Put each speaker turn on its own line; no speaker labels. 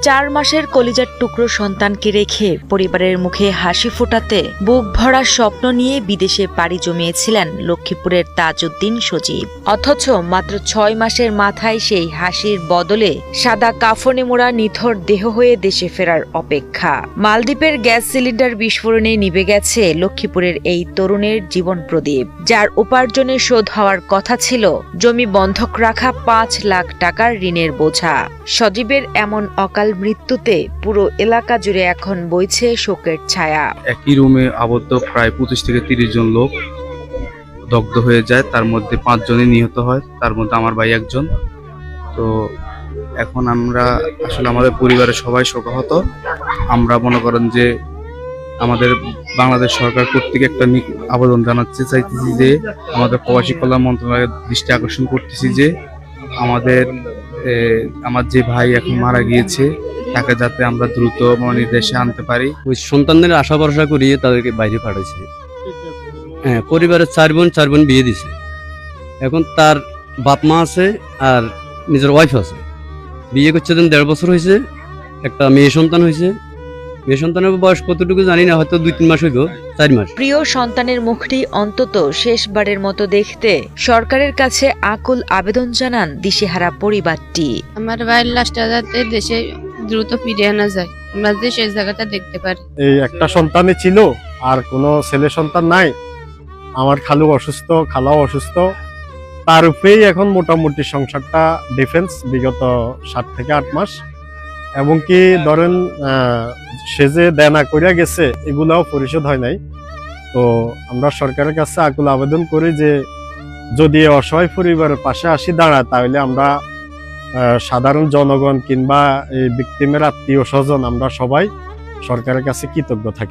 4 মাসের কলিজার টুকরো সন্তানকে রেখে পরিবারের মুখে হাসি ফোটাতে বুক ভরা স্বপ্ন নিয়ে বিদেশে পাড়ি জমিয়েছিলেন লক্ষ্মীপুরের তাজউদ্দিন সজীব। অথচ মাত্র 6 মাসের মাথায় সেই হাসির বদলে সাদা কাফনে মোড়া নিথর দেহ হয়ে দেশে ফেরার অপেক্ষা। মালদ্বীপের গ্যাস সিলিন্ডার বিস্ফোরণে নিভে গেছে লক্ষ্মীপুরের এই তরুণের জীবন প্রদীপ, যার উপার্জনে শোধ হওয়ার কথা ছিল জমি বন্ধক রাখা 5 লাখ টাকার ঋণের বোঝা। সজীবের এমন অকাল মৃত্যুতে পুরো এলাকা জুড়ে এখন বইছে শোকের ছায়া।
একই রুমে আবদ্ধ প্রায় 25 থেকে 30 জন লোক দগ্ধ হয়ে যায়, তার মধ্যে 5 জনই নিহত হয়, তার মধ্যে আমার ভাই একজন। তো এখন আমরা আসলে আমাদের পরিবারের সবাই শোকাহত। আমরা মনে করেন যে আমাদের বাংলাদেশ সরকার কর্তৃক একটা আবেদন জানাতে চাইতেছি যে আমাদের প্রবাসী কল্যাণ মন্ত্রণালয়ের দৃষ্টি আকর্ষণ করতেছি যে আমার যে ভাই এখন মারা গিয়েছে তাকে যাতে আমরা দ্রুত দেশে আনতে পারি।
ওই সন্তানদের আশা ভরসা করিয়ে তাদেরকে বাইরে পাঠাইছে। হ্যাঁ, পরিবারের 4 বোন বিয়ে দিছে। এখন তার বাপ মা আছে আর নিজের ওয়াইফ আছে। বিয়ে করছে 1.5 বছর হয়েছে, একটা মেয়ে সন্তান হয়েছে। মেয়ে সন্তানের বয়স কতটুকু জানি না, হয়তো 2-3 মাস হইব, 4 মাস।
প্রিয় সন্তানের মুখটি অন্তত শেষবারের মতো দেখতে সরকারের কাছে আকুল আবেদন জানান দিশেহারা পরিবারটি।
আমার ভাইয়ের লাশটা যাতে দেশে দ্রুত ফিরে আনা যায়, আমরা যে সেই জায়গাটা দেখতে পারি।
এই একটা সন্তানই ছিল, আর কোনো ছেলে সন্তান নাই। আমার খালু অসুস্থ, খালাও অসুস্থ, তার উপরেই এখন মোটামুটি সংসারটা ডিফেন্স বিগত 7 থেকে 8 মাস। এবং কি ধরেন সে যে দেনা করিয়া গেছে এগুলাও পরিশোধ হয় নাই। তো আমরা সরকারের কাছে আকুল আবেদন করি যে যদি অসহায় পরিবারের পাশে আসি দাঁড়ায়, তাহলে আমরা সাধারণ জনগণ কিংবা এই ভিকটিমের আত্মীয় স্বজন আমরা সবাই সরকারের কাছে কৃতজ্ঞ থাকি।